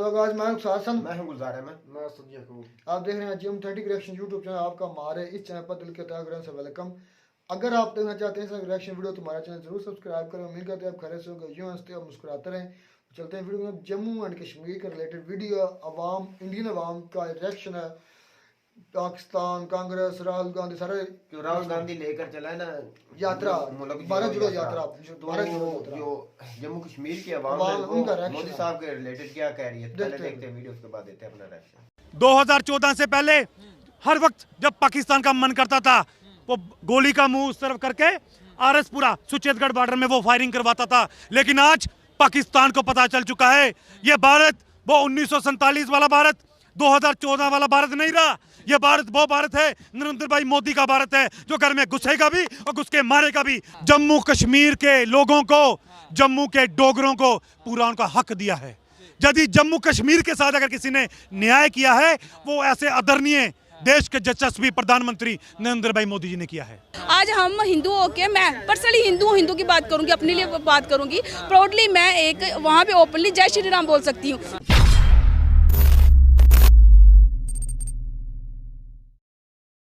आज मैं शासन मैं हूं गुलजार अहमद। मैं सदिया को आप देख रहे हैं जियो थर्टी रिएक्शन यूट्यूब चैनल आपका हमारे इस चैनल पर दिल के तहे दिल से वेलकम। अगर आप देखना चाहते हैं सर रिएक्शन वीडियो तो हमारा चैनल जरूर सब्सक्राइब करें। उम्मीद करते हैं आप खैरियत से होंगे, यूं हंसते और मुस्कुराते रहें। चलते हैं वीडियो में। जम्मू एंड कश्मीर के रिलेटेड वीडियो अवाम इंडियन अवाम का रिएक्शन है। पाकिस्तान कांग्रेस राहुल गांधी सारे राहुल गांधी लेकर चला है ना यात्रा भारत जोड़ो यात्रा जो जम्मू कश्मीर की अवाम मोदी साहब के रिलेटेड क्या कह रही है, पहले देखते हैं वीडियो, उसके बाद देते हैं अपना रिएक्शन। 2014 से पहले हर वक्त जब पाकिस्तान का मन करता था वो गोली का मुंह उस तरफ करके आरएसपुरा सुचेतगढ़ बॉर्डर में वो फायरिंग करवाता था। लेकिन आज पाकिस्तान को पता चल चुका है ये भारत वो 1947 वाला भारत 2014 वाला भारत नहीं रहा। ये भारत वो भारत है, नरेंद्र भाई मोदी का भारत है, जो घर में घुसेगा भी और घुस के मारेगा भी। जम्मू कश्मीर के लोगों को, जम्मू के डोगरों को पूरा उनका हक दिया है। यदि जम्मू कश्मीर के साथ अगर किसी ने न्याय किया है वो ऐसे आदरणीय देश के यशस्वी प्रधानमंत्री नरेंद्र भाई मोदी जी ने किया है। आज हम हिंदू होके, मैं पर्सनली हिंदू की बात करूंगी, अपने लिए बात करूंगी प्राउडली, मैं एक वहां पे ओपनली जय श्री राम बोल सकती हूँ।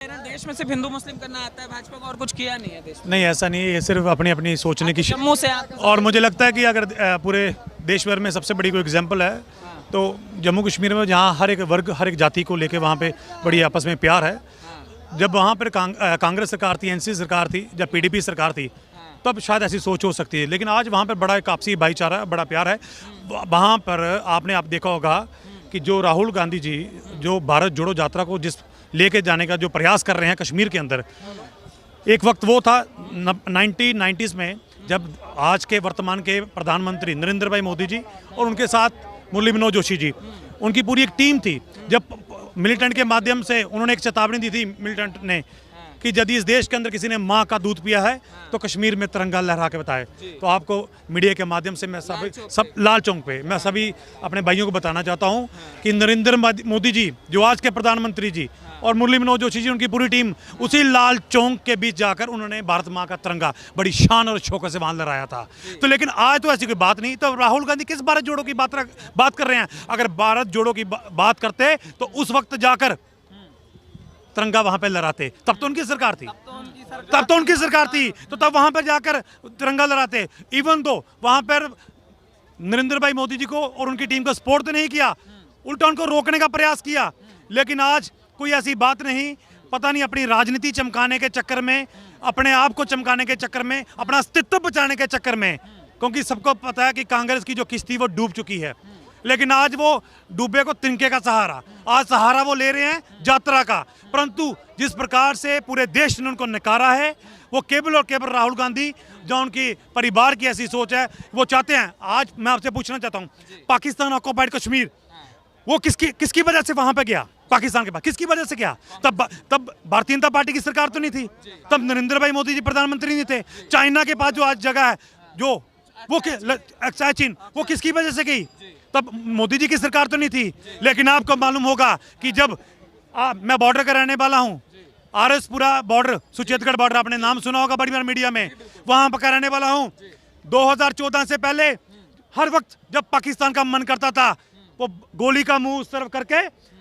देश में सिर्फ हिंदू मुस्लिम करना आता है, भाजपा को और कुछ किया नहीं है देश में। नहीं, ऐसा नहीं है, ये सिर्फ अपनी अपनी सोचने की जम्मू से और मुझे लगता है कि अगर पूरे देश भर में सबसे बड़ी कोई एग्जाम्पल है तो जम्मू कश्मीर में, जहाँ हर एक वर्ग हर एक जाति को लेके वहाँ पे बड़ी आपस में प्यार है। जब वहाँ पर कांग्रेस सरकार थी, एनसी सरकार थी, जब पीडीपी सरकार थी, तब शायद ऐसी सोच हो सकती है। लेकिन आज वहाँ पर बड़ा एक आपसी भाईचारा, बड़ा प्यार है। वहाँ पर आपने आप देखा होगा कि जो राहुल गांधी जी जो भारत जोड़ो यात्रा को जिस लेके जाने का जो प्रयास कर रहे हैं कश्मीर के अंदर, एक वक्त वो था 1990s में जब आज के वर्तमान के प्रधानमंत्री नरेंद्र भाई मोदी जी और उनके साथ मुरली मनोहर जोशी जी, उनकी पूरी एक टीम थी। जब मिलिटेंट के माध्यम से उन्होंने एक चेतावनी दी थी मिलिटेंट ने कि यदि इस देश के अंदर किसी ने माँ का दूध पिया है तो कश्मीर में तिरंगा लहरा के बताए। तो आपको मीडिया के माध्यम से मैं सब लाल चौक पे मैं सभी अपने भाइयों को बताना चाहता हूँ कि नरेंद्र मोदी जी जो आज के प्रधानमंत्री जी और मुरली मनोहर जोशी जी, उनकी पूरी टीम उसी लाल चौक के बीच जाकर उन्होंने भारत माँ का तिरंगा बड़ी शान और शौकत से वहाँ लहराया था। तो लेकिन आज तो ऐसी कोई बात नहीं। तो राहुल गांधी किस भारत जोड़ो की बात कर रहे हैं? अगर भारत जोड़ो की बात करते तो उस वक्त जाकर तिरंगा वहां पे लहराते, तब तो उनकी सरकार थी, तो तब वहां पर जाकर तिरंगा लहराते। इवन दो वहां पर नरेंद्र भाई मोदी जी को और उनकी टीम को सपोर्ट तो नहीं किया, उल्टा उनको रोकने का प्रयास किया। लेकिन आज कोई ऐसी बात नहीं, पता नहीं अपनी राजनीति चमकाने के चक्कर में, अपने आप को चमकाने के चक्कर में, अपना अस्तित्व बचाने के चक्कर में, क्योंकि सबको पता है कि कांग्रेस की जो किश्ती वो डूब चुकी है। लेकिन आज वो डूबे को तिनके का सहारा, आज सहारा वो ले रहे हैं यात्रा का। परंतु जिस प्रकार से पूरे देश ने उनको नकारा है, वो केवल और केवल राहुल गांधी, जो उनकी परिवार की ऐसी सोच है, वो चाहते हैं। आज मैं आपसे पूछना चाहता हूँ, पाकिस्तान ऑक्युपाइड कश्मीर वो किसकी वजह से वहां पे गया? पाकिस्तान के पास किसकी वजह से गया? तब भारतीय जनता पार्टी की सरकार तो नहीं थी, तब नरेंद्र भाई मोदी जी प्रधानमंत्री नहीं थे। चाइना के पास जो आज जगह है, जो वो चीन, वो किसकी वजह से गई? तब मोदी जी की सरकार तो नहीं थी। लेकिन आपको मालूम होगा कि जब मैं बॉर्डर का रहने वाला हूँ, आरएसपुरा बॉर्डर, सुचेतगढ़ बॉर्डर, आपने नाम सुना होगा बड़ी बार मीडिया में, वहां पर रहने वाला हूँ। 2014 से पहले हर वक्त जब पाकिस्तान का मन करता था वो गोली का मुंह उस तरफ करके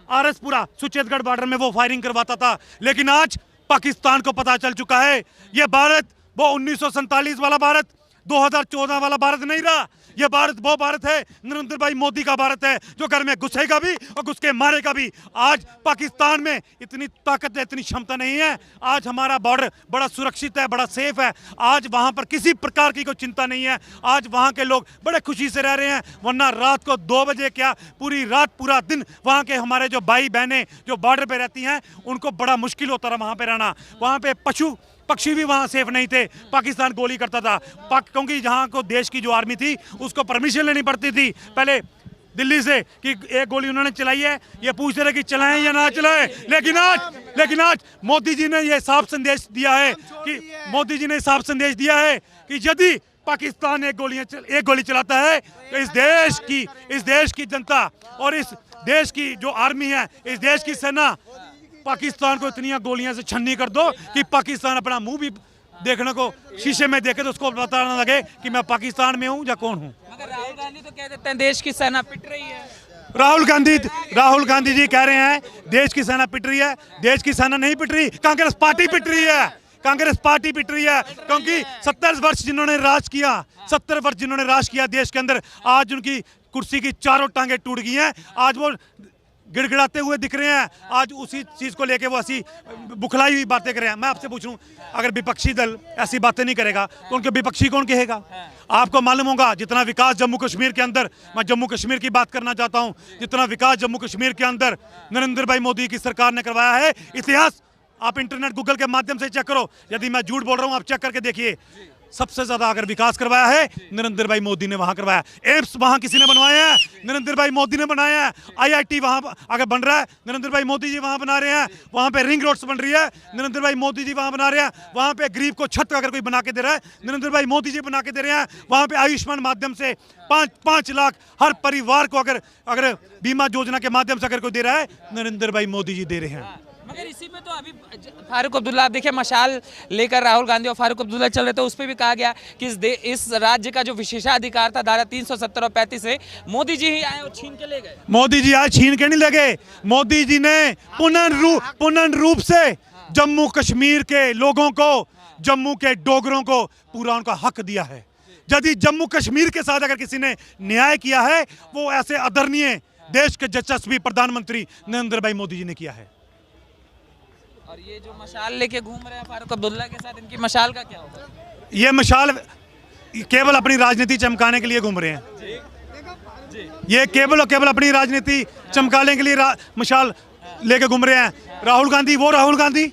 आरएसपुरा सुचेतगढ़ बॉर्डर में वो फायरिंग करवाता था। लेकिन आज पाकिस्तान को पता चल चुका है ये भारत वो 1947 वाला भारत 2014 वाला भारत नहीं रहा। ये भारत वो भारत है, नरेंद्र भाई मोदी का भारत है, जो घर में घुसेगा भी और घुस के मारेगा भी। आज पाकिस्तान में इतनी ताकत है, इतनी क्षमता नहीं है। आज हमारा बॉर्डर बड़ा सुरक्षित है, बड़ा सेफ है। आज वहां पर किसी प्रकार की कोई चिंता नहीं है। आज वहां के लोग बड़े खुशी से रह रहे हैं। वरना रात को 2 बजे क्या, पूरी रात पूरा दिन वहां के हमारे जो भाई बहनें जो बॉर्डर पे रहती हैं, उनको बड़ा मुश्किल होता रहा वहां पे रहना। वहां पे पशु पक्षी भी वहां सेफ नहीं थे। पाकिस्तान गोली करता था, क्योंकि जहां को देश की जो आर्मी थी उसको परमिशन लेनी पड़ती थी पहले दिल्ली से कि एक गोली उन्होंने चलाई है, ये पूछते रहे कि चलाएं या ना चलाएं। लेकिन आज मोदी जी ने ये साफ संदेश दिया है कि यदि पाकिस्तान एक गोली चलाता है तो इस देश की जनता और इस देश की जो आर्मी है, इस देश की सेना पाकिस्तान को इतनी गोलियां से छन्नी कर दो कि पाकिस्तान अपना मुंह भी देखने को शीशे में देखे तो उसको पता ना लगे कि मैं पाकिस्तान में हूं या कौन हूं। मगर राहुल गांधी तो कह देते हैं देश की सेना पिट रही है। राहुल गांधी जी कह रहे हैं देश की सेना पिट रही है। देश की सेना नहीं पिट रही, कांग्रेस पार्टी पिट रही है। कांग्रेस पार्टी पिट रही है क्योंकि 70 वर्ष जिन्होंने राज किया, 70 वर्ष जिन्होंने राज किया देश के अंदर, आज उनकी कुर्सी की चारों टांगे टूट गई हैं। आज वो गिड़गिड़ाते हुए दिख रहे हैं। आज उसी चीज को लेके वो ऐसी बुखलाई हुई बातें कर रहे हैं। मैं आपसे पूछूं, अगर विपक्षी दल ऐसी बातें नहीं करेगा तो उनके विपक्षी कौन कहेगा? आपको मालूम होगा जितना विकास जम्मू कश्मीर के अंदर, मैं जम्मू कश्मीर की बात करना चाहता हूं, जितना विकास जम्मू कश्मीर के अंदर नरेंद्र भाई मोदी की सरकार ने करवाया है, इतिहास आप इंटरनेट गूगल के माध्यम से चेक करो। यदि मैं झूठ बोल रहा हूं आप चेक करके देखिए। सबसे ज्यादा अगर विकास करवाया है नरेंद्र भाई मोदी ने वहां करवाया। एम्स वहां किसी ने बनवाया है? नरेंद्र भाई मोदी ने बनाया है। IIT वहां अगर बन रहा है नरेंद्र भाई मोदी जी वहां बना रहे हैं। वहां पे रिंग रोड्स बन रही है, नरेंद्र भाई मोदी जी वहां बना रहे हैं। वहां पे गरीब को छत अगर कोई बना के दे रहा है, नरेंद्र भाई मोदी जी बना के दे रहे हैं। वहां पे आयुष्मान माध्यम से 5 लाख हर परिवार को अगर बीमा योजना के माध्यम से अगर कोई दे रहा है, नरेंद्र भाई मोदी जी दे रहे हैं। मगर इसी में तो अभी फारूक अब्दुल्ला, आप देखिए मशाल लेकर राहुल गांधी और फारूक अब्दुल्ला चल रहे थे, उस पर भी कहा गया कि इस राज्य का जो विशेषाधिकार था धारा 370 और 35 से मोदी जी ही आए और छीन के ले गए। मोदी जी आज छीन के नहीं ले गए। मोदी जी ने पूर्ण रूप से जम्मू कश्मीर के लोगों को, जम्मू के डोगरों को पूरा उनका हक दिया है। यदि जम्मू कश्मीर के साथ अगर किसी ने न्याय किया है वो ऐसे आदरणीय देश के यशस्वी प्रधानमंत्री नरेंद्र भाई मोदी जी ने किया है। और ये जो मशाल लेके घूम रहे हैं फारूक अब्दुल्ला के साथ, इनकी मशाल का क्या होगा? ये मशाल केवल अपनी राजनीति चमकाने के लिए घूम रहे हैं। ये केवल और केवल अपनी राजनीति चमकाने के लिए मशाल लेके घूम रहे हैं। राहुल गांधी वो राहुल गांधी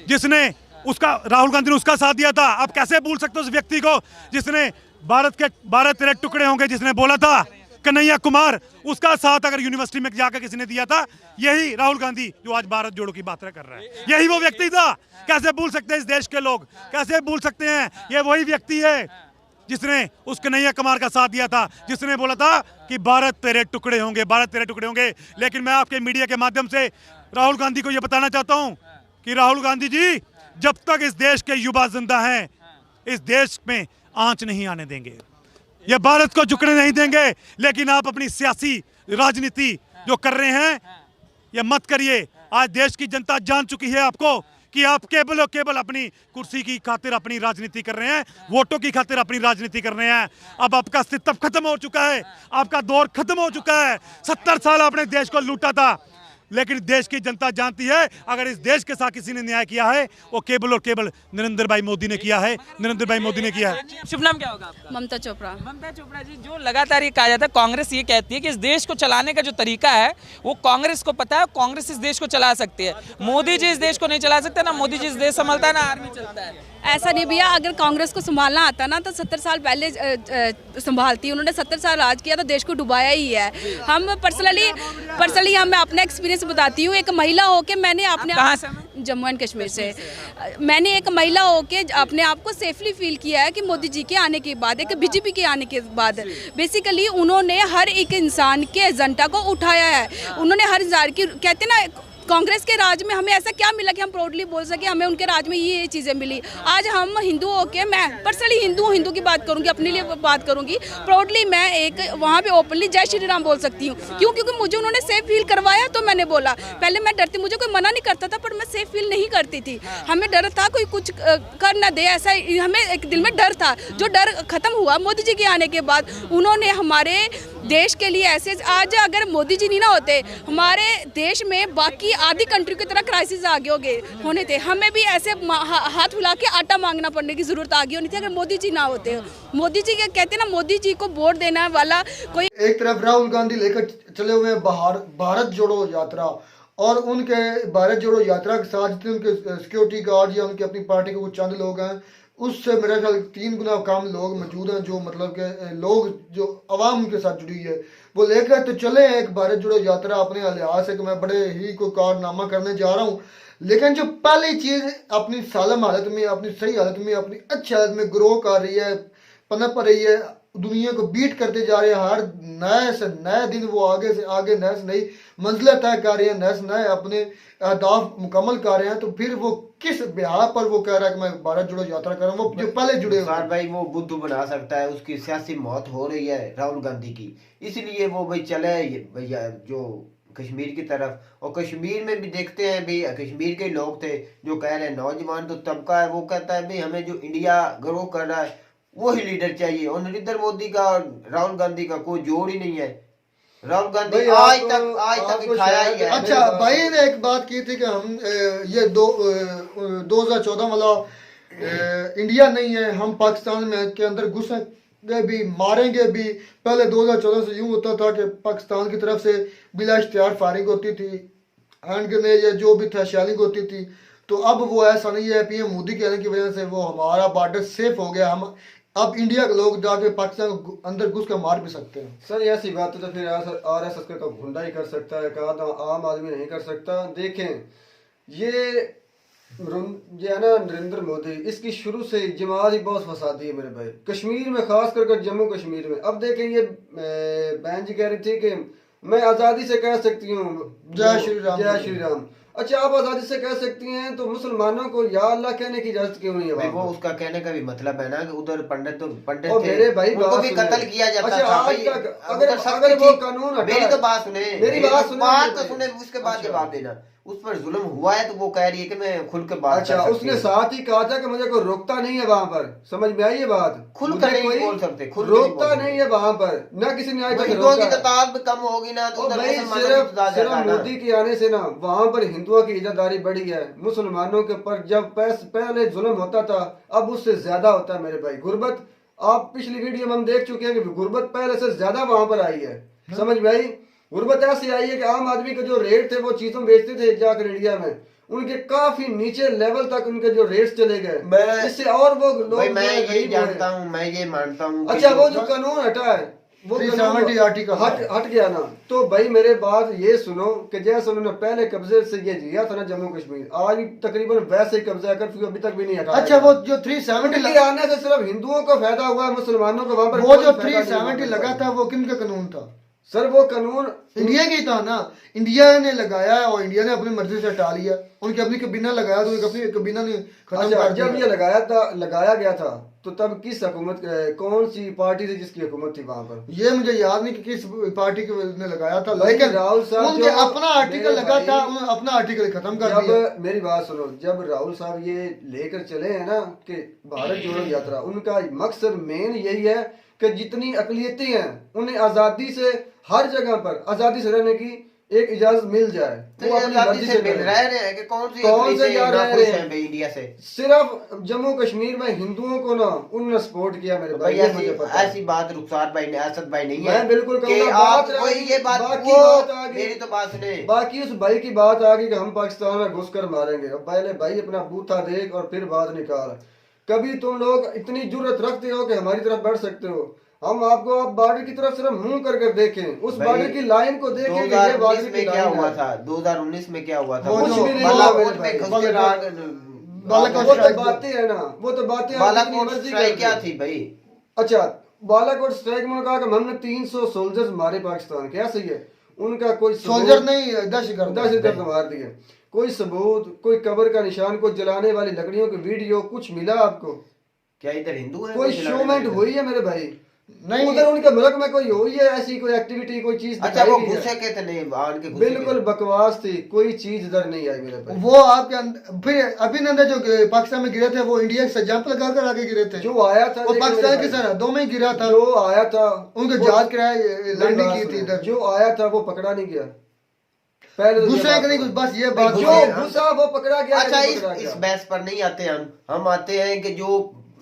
जिसने राहुल गांधी ने उसका साथ दिया था। आप कैसे भूल सकते हो उस व्यक्ति को जिसने भारत के 12 तेरे टुकड़े होंगे, जिसने बोला था कन्हैया कुमार, उसका साथ अगर यूनिवर्सिटी में जाकर किसी ने दिया था, यही राहुल गांधी जो आज भारत जोड़ो की बात कर रहा है, यही वो व्यक्ति था। कैसे भूल सकते हैं इस देश के लोग, कैसे भूल सकते हैं? ये वही व्यक्ति है जिसने उस कन्हैया कुमार का साथ दिया था, जिसने बोला था कि भारत तेरे टुकड़े होंगे, भारत तेरे टुकड़े होंगे। लेकिन मैं आपके मीडिया के माध्यम से राहुल गांधी को यह बताना चाहता हूं कि राहुल गांधी जी, जब तक इस देश के युवा जिंदा हैं, इस देश में आंच नहीं आने देंगे, ये भारत को झुकने नहीं देंगे। लेकिन आप अपनी सियासी राजनीति जो कर रहे हैं ये मत करिए। आज देश की जनता जान चुकी है आपको कि आप केवल और केवल अपनी कुर्सी की खातिर अपनी राजनीति कर रहे हैं, वोटों की खातिर अपनी राजनीति कर रहे हैं। अब आपका अस्तित्व खत्म हो चुका है, आपका दौर खत्म हो चुका है। 70 साल आपने देश को लूटा था, लेकिन देश की जनता जानती है अगर इस देश के साथ किसी ने न्याय किया है वो केवल और केवल नरेंद्र भाई मोदी ने किया है। नरेंद्र भाई मोदी ने किया है। शुभ नाम क्या होगा आपका? ममता चोपड़ा। ममता चोपड़ा जी, जो लगातार ये कहा जाता है, कांग्रेस ये कहती है कि इस देश को चलाने का जो तरीका है वो कांग्रेस को पता है, कांग्रेस इस देश को चला सकती है। मोदी जी इस देश को नहीं चला सकते, ना मोदी जी इस देश संभालता है, ना आर्मी चलता है। ऐसा नहीं भैया, अगर कांग्रेस को संभालना आता ना तो 70 साल पहले संभालती। उन्होंने 70 साल राज किया तो देश को डुबाया ही है। हम पर्सनली मैं अपना एक्सपीरियंस बताती हूँ। एक महिला होके मैंने अपने कहाँ से? जम्मू एंड कश्मीर से। मैंने एक महिला होके अपने आप को सेफली फील किया है कि मोदी जी के आने के बाद, एक बीजेपी के आने के बाद बेसिकली उन्होंने हर एक इंसान के एजेंडा को उठाया है। उन्होंने हर इंसान की, कहते ना कांग्रेस के राज में हमें ऐसा क्या मिला कि हम प्राउडली बोल सके हमें उनके राज में ये चीज़ें मिली। आज हम हिंदू होके, मैं पर्सनली हिंदू की बात करूंगी, अपने लिए बात करूंगी, प्राउडली मैं एक वहाँ पे ओपनली जय श्री राम बोल सकती हूँ। क्यों? क्योंकि मुझे उन्होंने सेफ फील करवाया तो मैंने बोला। पहले मैं डरती, मुझे कोई मना नहीं करता था पर मैं सेफ फील नहीं करती थी। हमें डर था कोई कुछ कर ना दे, ऐसा हमें एक दिल में डर था। जो डर खत्म हुआ मोदी जी के आने के बाद, उन्होंने हमारे देश के लिए ऐसे, आज अगर मोदी जी नहीं ना होते हमारे देश में बाकी आधी कंट्री की तरह क्राइसिस आगे होने थे। हमें भी ऐसे हाथ हिला के आटा मांगना पड़ने की जरूरत आ गई होनी थी अगर मोदी जी ना होते। मोदी जी के कहते ना, मोदी जी को वोट देने वाला कोई। एक तरफ राहुल गांधी लेकर चले हुए भारत जोड़ो यात्रा, और उनके भारत जोड़ो यात्रा के साथ जितने उनके सिक्योरिटी गार्ड या उनके अपनी पार्टी के कुछ चंद लोग हैं, उससे मेरा ख्याल 3 गुना कम लोग मौजूद हैं जो मतलब के लोग जो अवाम के साथ जुड़ी है वो लेकर तो चले एक भारत जोड़ो यात्रा अपने लिहाज से कि मैं बड़े ही कोई कारनामा करने जा रहा हूँ। लेकिन जो पहली चीज़ अपनी सालम हालत में, अपनी सही हालत में, अपनी अच्छी हालत में ग्रो कर रही है, पनप रही है, दुनिया को बीट करते जा रहे हैं। हर नए से नए दिन वो आगे से आगे नए से नई मंजिलें तय कर रहे हैं, नए से नए अपने अहदाफ मुकम्मल कर रहे हैं। तो फिर वो किस बिहार पर वो कह रहा है कि मैं भारत जोड़ो यात्रा कर रहा हूँ, वो जो पहले जुड़े हुए सर भाई वो बुद्धू बना सकता है, उसकी सियासी मौत हो रही है राहुल गांधी की, इसलिए वो भाई चले भैया जो कश्मीर की तरफ। और कश्मीर में भी देखते हैं भाई, कश्मीर के लोग थे जो कह रहे हैं, नौजवान तो तबका है वो कहता है भाई हमें जो इंडिया ग्रो कर रहा है वही लीडर चाहिए। और नरेंद्र मोदी का और राहुल गांधी का कोई जोड़ ही नहीं है। राहुल गांधी आज तक खाया ही है। अच्छा भाई ने एक बात की थी कि हम ये 2014 वाला इंडिया नहीं है, हम पाकिस्तान में के अंदर घुसेंगे भी मारेंगे भी। पहले 2014 से यूं होता था कि पाकिस्तान की तरफ से बिला इख्तियार फायरिंग होती थी, हैंड ग्रेनेड या जो भी था शेलिंग होती थी। तो अब वो ऐसा नहीं है, पीएम मोदी के आने की वजह से वो हमारा बॉर्डर सेफ हो गया। हम अब इंडिया के लोग जाके पाकिस्तान के अंदर घुस कर मार भी सकते हैं। सर ऐसी बात तो फिर आरएसएस का गुंडा ही कर सकता है, कहा था आम आदमी नहीं कर सकता। देखें ये है ना नरेंद्र मोदी, इसकी शुरू से जमात ही बहुत फसादी है मेरे भाई, कश्मीर में खास कर जम्मू कश्मीर में। अब देखें ये बहन जी कह रही थी कि मैं आज़ादी से कह सकती हूँ जय श्री राम, जय श्री राम। अच्छा आप आज़ादी से कह सकती हैं तो मुसलमानों को या अल्लाह कहने की इजाजत क्यों नहीं है? भाई वो उसका कहने का भी मतलब है ना कि उधर पंडित थे, मेरे भाई उनको भी कत्ल किया जाता अच्छा, था। भाई अगर वो कानून मेरी तो बात सुने, मेरी बात तो सुने, उसके बाद जवाब देना। उस पर जुल्म हुआ है तो वो कह रही है कि मैं खुल के बात अच्छा उसने साथ ही कहा था कि मुझे कोई रोकता नहीं है वहाँ पर, समझ में आई ये बात? खुल कर नहीं बोल सकते, खुल रोकता नहीं है वहाँ पर, ना किसी न्याय तक हिंदुओं की तादाद कम होगी ना तो सिर्फ मोदी के आने से ना वहाँ पर हिंदुओं की इज्जतदारी बढ़ी है। मुसलमानों के पर जब पहले जुल्म होता था अब उससे ज्यादा होता है मेरे भाई। गुर्बत आप पिछली वीडियो में हम देख चुके हैं कि गुर्बत पहले से ज्यादा वहाँ पर आई है, समझ में आई? गुर्बत ऐसी आई है कि आम आदमी के जो रेट थे वो चीजों बेचते थे जाकर इंडिया में, उनके काफी नीचे लेवल तक उनके जो रेट्स चले गए। इससे और वो लोग मैं ये जानता हूँ, मैं ये मानता हूँ। अच्छा वो जो कानून हटा है वो 370 आर्टिकल हट गया ना, तो भाई मेरे बात ये सुनो कि जैसे उन्होंने पहले कब्जे से ये लिया था ना जम्मू कश्मीर, आज भी तकरीबन वैसे ही कब्जा कर्फ्यू अभी तक भी नहीं हटा। अच्छा वो जो 370 आने से सिर्फ हिंदुओं को फायदा हुआ है, मुसलमानों को वहां पर वो जो 370 लगा था वो किन का कानून था? सर वो कानून इंडिया की था ना, इंडिया ने लगाया और इंडिया ने अपनी मर्जी से हटा लिया। उनकी अपनी कबीना लगाया तो अपनी कबीना ने खत्म कर दिया। जब ये लगाया गया था तो तब किस हुकूमत, कौन सी पार्टी थी जिसकी हुकूमत थी वहां पर? ये मुझे याद नहीं कि किस पार्टी ने लगाया था, लेकिन राहुल साहब उनके अपना आर्टिकल लगा था, उन्होंने अपना आर्टिकल खत्म कर दिया। मेरी बात सुनो, जब राहुल साहब ये लेकर चले हैं ना कि भारत जोड़ो यात्रा, उनका मकसद मेन यही है कि जितनी अकलियतें हैं उन्हें आजादी से हर जगह पर आजादी से रहने की एक इजाजत मिल जाए। तो वो अपनी मर्जी से मिल रहे हैं कि कौन से यार रह रहे हैं इंडिया से। सिर्फ जम्मू कश्मीर में हिंदुओं को ना उन्होंने सपोर्ट किया मेरे भाई। ऐसी बात रुखसार भाई ने, असद भाई नहीं है। मैं बिल्कुल मेरी तो बात सुने, बाकी उस भाई की बात आ गई कि हम पाकिस्तान में घुसकर मारेंगे। पहले भाई अपना बूथा देख और फिर बात निकाल। कभी तुम लोग इतनी जुर्रत रखते हो कि हमारी तरफ बढ़ सकते हो? हम आपको आप बॉर्डर की तरफ सिर्फ मुंह कर देखें, उस बॉर्डर की लाइन को देखें कि ये बॉर्डर की क्या हुआ था। 2019 में क्या हुआ था? कुछ भी नहीं हुआ मेरे भाई। वो तो बातें है ना, वो तो बातें क्या थी भाई? अच्छा बालाकोट स्ट्राइक में कहा कि हमने 300 सोल्जर्स मारे पाकिस्तान के, ऐसे ही है। उनका कोई सोल्जर नहीं, दहशतगर्द मार दिए। कोई सबूत, कोई कब्र का निशान, कोई जलाने वाली लकड़ियों की वीडियो कुछ मिला आपको? क्या इधर हिंदू है? कोई शोमेंट हुई है मेरे भाई? नहीं, उधर उनके मुल्क में कोई हुई है ऐसी कोई एक्टिविटी, कोई चीज? अच्छा वो घुसे के थे नहीं, बिल्कुल बकवास थी, कोई चीज इधर नहीं आई मेरे भाई। वो आपके फिर अभिनंदन जो पाकिस्तान में गिरे थे वो इंडिया से जंप लगा कर आगे गिरे थे। जो आया था वो पाकिस्तान की सरहदों में गिरा था, जो आया था उनके जहाज किराए लैंडिंग की थी इधर। जो आया था वो पकड़ा नहीं गया, पहले गुस्सा नहीं कुछ, बस ये बात जो गुस्सा वो पकड़ा गया। अच्छा इस बहस पर नहीं आते हम आते हैं कि जो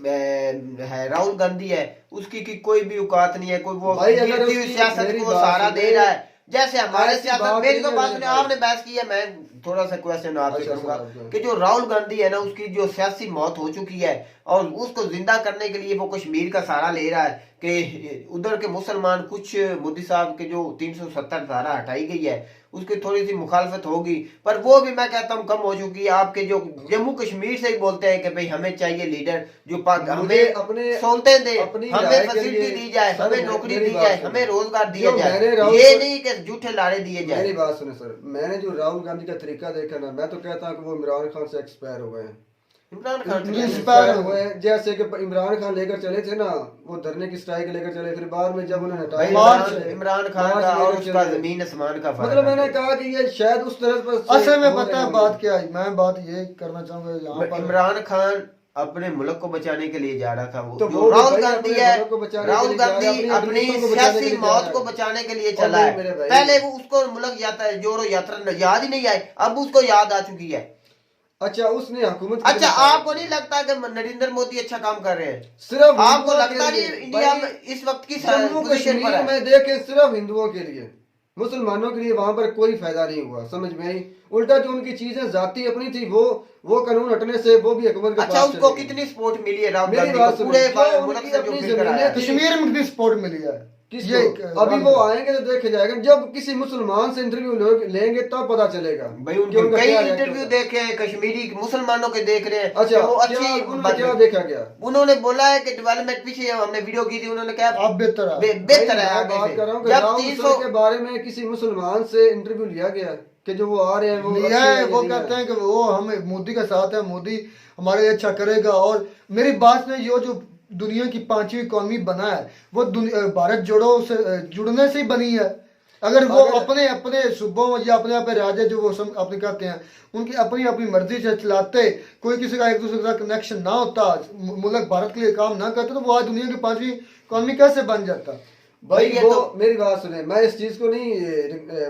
है राहुल गांधी है उसकी की कोई भी औकात नहीं है। कोई वो सियासत को सहारा दे रहा है जैसे हमारे सियासत। मेरी तो बात सुने, आपने बहस की है, मैं थोड़ा सा क्वेश्चन आपसे अच्छा, करूंगा सर, कि जो राहुल गांधी है ना, उसकी जो सियासी मौत हो चुकी है और उसको जिंदा करने के लिए वो कश्मीर का सहारा ले रहा है कि उधर के मुसलमान कुछ, मोदी साहब के जो 370 धारा हटाई गई है उसकी थोड़ी सी मुखालफत होगी, पर वो भी मैं कहता हूँ कम हो चुकी है। आपके जो जम्मू कश्मीर से ही बोलते हैं कि भाई हमें चाहिए लीडर जो हमें अपने सहूलतें दे, अपनी हमें राय के फैसिलिटी लिए- दी जाए, सर, हमें नौकरी मेरी दी बात जाए, सुनो। हमें रोजगार दिया जो जाए, मैंने राहुल ये को- नहीं कि झूठे लारे दिए जाए। मेरी बात सुने सर, मैंने जो राहुल गांधी का तरीका देखा ना, मैं तो कहता हूँ कि वो इमरान खान से एक्सपायर हो गए हैं। इमरान खान से इंस्पायर हुए हैं, जैसे कि इमरान खान लेकर चले थे ना, वो धरने की स्ट्राइक लेकर चले, फिर बाद में जब उन्होंने भाई हटाया, इमरान खान का और उसका जमीन आसमान का फर्क मतलब है। मैंने कहा कि ये शायद उस तरह पर असल में हो पता रहे है होंगे। बात क्या है, मैं बात ये करना चाहूंगा यहाँ पर। इमरान खान अपने मुल्क को बचाने के लिए जा रहा था, वो तो जो वो भी राहुल भाई गांधी अपने है, मुल्क को बचाने के राहुल लिए जा रहा है, गांधी अपनी अपनी अमरीका को बचाने के सियासी लिए जा मौत रहा है। को बचाने के लिए और चला नहीं है। मेरे भाई। पहले वो उसको मुल्क यात्रा जोरो यात्रा याद ही नहीं आई, अब उसको याद आ चुकी है। अच्छा, उसने हुकूमत अच्छा, आपको नहीं लगता कि नरेंद्र मोदी अच्छा काम कर रहे हैं? सिर्फ आपको हिंदुओं लगता के नहीं लिए, इंडिया भाई, में इस वक्त की जम्मू पोजीशन पर कश्मीर है? में देखे सिर्फ हिंदुओं के लिए, मुसलमानों के लिए वहां पर कोई फायदा नहीं हुआ, समझ में आई। उल्टा जो उनकी चीजें जाती अपनी थी, वो कानून हटने से वो भी हुकूमत के अच्छा, पास उसको चले गए। कितनी सपोर्ट मिली है राहुल मेरी गांधी बात को? सुनो, पूरे जो मुल्क उनकी से जो अपनी मिलकर आया जमीनें है। थी- कश्मीर में कितनी सपोर्ट मिली है किसको? ये अभी वो आएंगे तो देखे जाएगा, जब किसी मुसलमान से इंटरव्यू लेंगे तब पता चलेगा। भाई कि उनके उनका कई क्या react इंटरव्यू होता है। देखे हैं, कश्मीरी मुसलमानों के देख रहे हैं। अच्छा, कि वो क्या अच्छी उन्होंने क्या देखा गया? उन्होंने बोला है कि डेवलपमेंट, पीछे हमने वीडियो की थी, उन्होंने क्या आप बेहतर है। बेहतर है भाई, मैं आगे बात से। कर रहा हूँ कि जब राहुल 300 सर के बारे में किसी मुसलमान से इंटरव्यू लिया गया कि जो वो आ रहे हैं वो लिया अच्छे है, हैं, वो नहीं कहते हैं कि वो हमें मोदी का साथ है, मोदी हमारे लिए अच्छा करेगा। और मेरी बात में ये जो दुनिया की 5वीं इकॉनमी बना है वो भारत जोड़ो से जुड़ने से ही बनी है। अगर वो अपने अपने सूबों या अपने अपने राज्य जो वो अपने कहते हैं उनकी अपनी अपनी मर्जी से चलाते, कोई किसी का एक दूसरे के साथ कनेक्शन ना होता, मुल्क भारत के लिए काम ना करते, तो वो आज दुनिया की 5वीं इकॉनमी कैसे बन जाता? भाई ये वो तो- मेरी बात सुने, मैं इस चीज को नहीं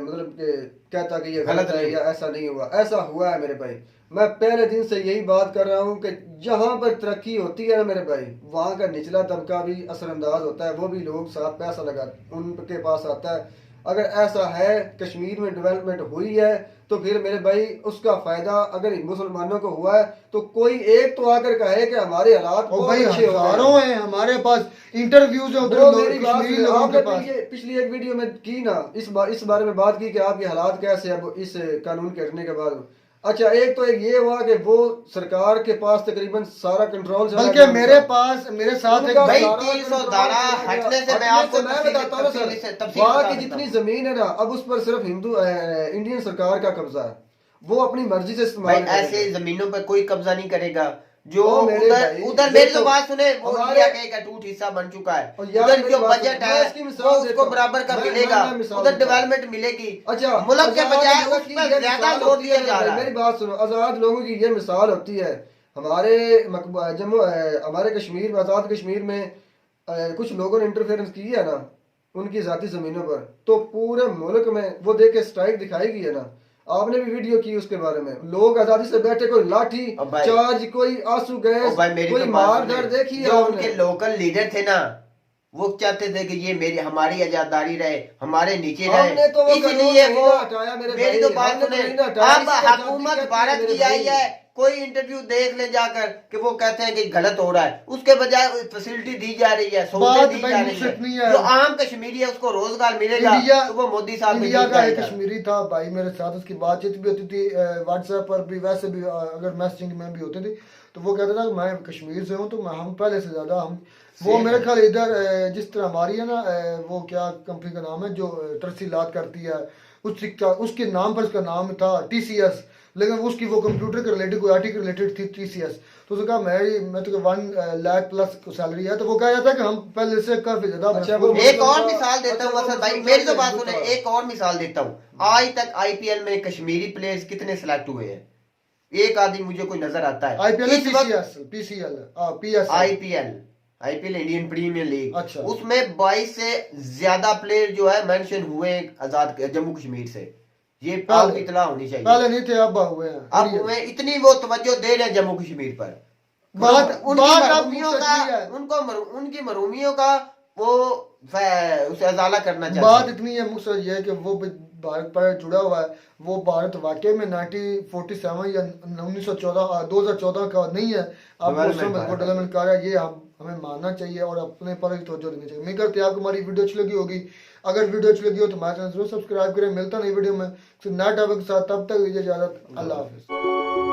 मतलब कि कहता कि ये गलत है या ऐसा नहीं हुआ, ऐसा हुआ है मेरे भाई। मैं पहले दिन से यही बात कर रहा हूँ कि जहां पर तरक्की होती है ना मेरे भाई, वहां का निचला तबका भी असरअंदाज होता है, वो भी लोग साथ पैसा लगा उनके पास आता है। अगर ऐसा है कश्मीर में डेवलपमेंट हुई है तो फिर मेरे भाई उसका फायदा अगर मुसलमानों को हुआ है तो कोई एक तो आकर कहे कि हमारे हालात और बहुत भाई अच्छे हो गए हैं। हजारों हैं हमारे पास इंटरव्यूज है उधर वो लोग मेरी बात कश्मीरी सुनिए, लोगों के आपने पास। पिछली एक वीडियो में की ना, इस बारे में बात की कि आपके हालात कैसे अब इस कानून के हटने के बाद। अच्छा, एक तो एक ये हुआ कि वो सरकार के पास तकरीबन सारा कंट्रोल चला बल्कि गया मेरे उनका। पास मेरे साथ एक उनका भाई सारा 300 कंट्रोल धारा चला गया। हटने से मैं हटने आपको से मैं बताता हूँ ना तफसील सर, तफसील वहाँ बता की देता जितनी हूँ। जमीन है ना, अब उस पर सिर्फ इंडियन सरकार का कब्जा है, वो अपनी मर्जी से इस्तेमाल भाई करेगा। ऐसे जमीनों पर कोई कब्जा नहीं करेगा। जो ओ मेरे उधर भाई, उधर मेरी तो देखो, बात सुने, वो हमारे- इंडिया का एक अटूट हिस्सा बन चुका है। और यार उधर मेरी जो बात बजट सुनो, है मैं इसकी मिसाल वो देता उसको हूँ। बराबर का मैं मिलेगा, मिसाल उधर देता हूँ। डेवलपमेंट मिलेगी। अच्छा, मुल्क के आजाद बजाय लोगों उस की पर ये ज्यादा मिसाल जोर होती दिया है, जा रहा मेरी है। बात सुनो, आजाद लोगों की ये मिसाल होती है। हमारे कश्मीर में, आजाद कश्मीर में कुछ लोगों ने इंटरफेरेंस की है ना उनकी जाती जमीनों पर, तो पूरे मुल्क में वो देख के स्ट्राइक दिखाई गई है ना। आपने भी वीडियो की उसके बारे में, लोग आजादी से बैठे, कोई लाठी अब भाई- चार्ज, कोई आंसू गैस, ओ भाई मेरी कोई तो बात मार सुने। धाड़ देखी है जो आपने? उनके लोकल लीडर थे ना, वो चाहते थे कि ये मेरी हमारी आजादारी रहे, हमारे नीचे हमने तो रहे, वो कानून इसलिए नहीं वो ना हटाया मेरे मेरी भाई, तो बात हमने तो सुने। नहीं ना हटाया, अब इसकी आजादी हुकूमत कहती है भारत मेरे की आई भाई। है, कोई इंटरव्यू देख ले जाकर कि वो कहते हैं कि गलत हो रहा है, उसके बजाय फैसिलिटी दी जा रही है, बात सहूलतें दी भाई जा मुझसे रही इतनी है। है। जो आम कश्मीरी है उसको रोजगार मिलेगा, इंडिया तो वो मोदी साहब को इंडिया यूज का एक करेगा। कश्मीरी था भाई मेरे साथ, उसकी बातचीत भी होती थी व्हाट्सएप पर भी, वैसे भी अगर मैसेजिंग में भी होती थी, तो वो कहता था कि मैं कश्मीर से हूँ, तो हम पहले से ज्यादा हम वो मेरे ख्याल इधर जिस तरह हमारी है ना वो क्या कंपनी का नाम है जो तरसीलात करती है, उसके नाम पर उसका नाम था TCS, लेकिन उसकी वो कंप्यूटर के रिलेटेड कोई आर्टिकल रिलेटेड थी TCS। तो उसने कहा मैं तो 1 लाख प्लस सैलरी है, तो वो कह रहा था कि हम पहले से काफी ज्यादा अच्छा, मजबूत वो हैं। एक और मिसाल देता हूँ असद भाई, मेरी तो बात सुने, एक एक और मिसाल देता हूँ। आज तक IPL में कश्मीरी प्लेयर्स कितने सिलेक्ट हुए हैं? एक आदमी मुझे कोई नजर आता है। IPL इस वक्त PCL PSL IPL Indian Premier League, अच्छा। उसमें 22 से ज्यादा प्लेयर जो है मेंशन हुए आजाद जम्मू कश्मीर से। ये आपको इतला होनी चाहिए। पहले नहीं थे, अब हुए हैं। अब हुए, इतनी वो तवज्जो दे रहे हैं जम्मू कश्मीर पर। बात उनकी आप मरूमियों मुझसे का की है। उनकी मरूमियों का वो उसे अजाला करना बात चाहिए। इतनी है मुझसे ये है कि वो भारत पर जुड़ा हुआ है वो भारत वाकई में 1947 या 2014 का नहीं है। अब वो डेवलपमेंट समय भारत डेवलपमेंट कर रहा है, ये हमें मानना चाहिए और अपने पर ही तवज्जो देनी चाहिए। उम्मीद करते हैं आपको हमारी वीडियो अच्छी लगी होगी। अगर वीडियो अच्छी लगी हो तो हमारे चैनल जरूर सब्सक्राइब करें। मिलता नहीं वीडियो में नया टॉपिक के साथ, तब तक दीजिए इजाजत। अल्लाह हाफिज़।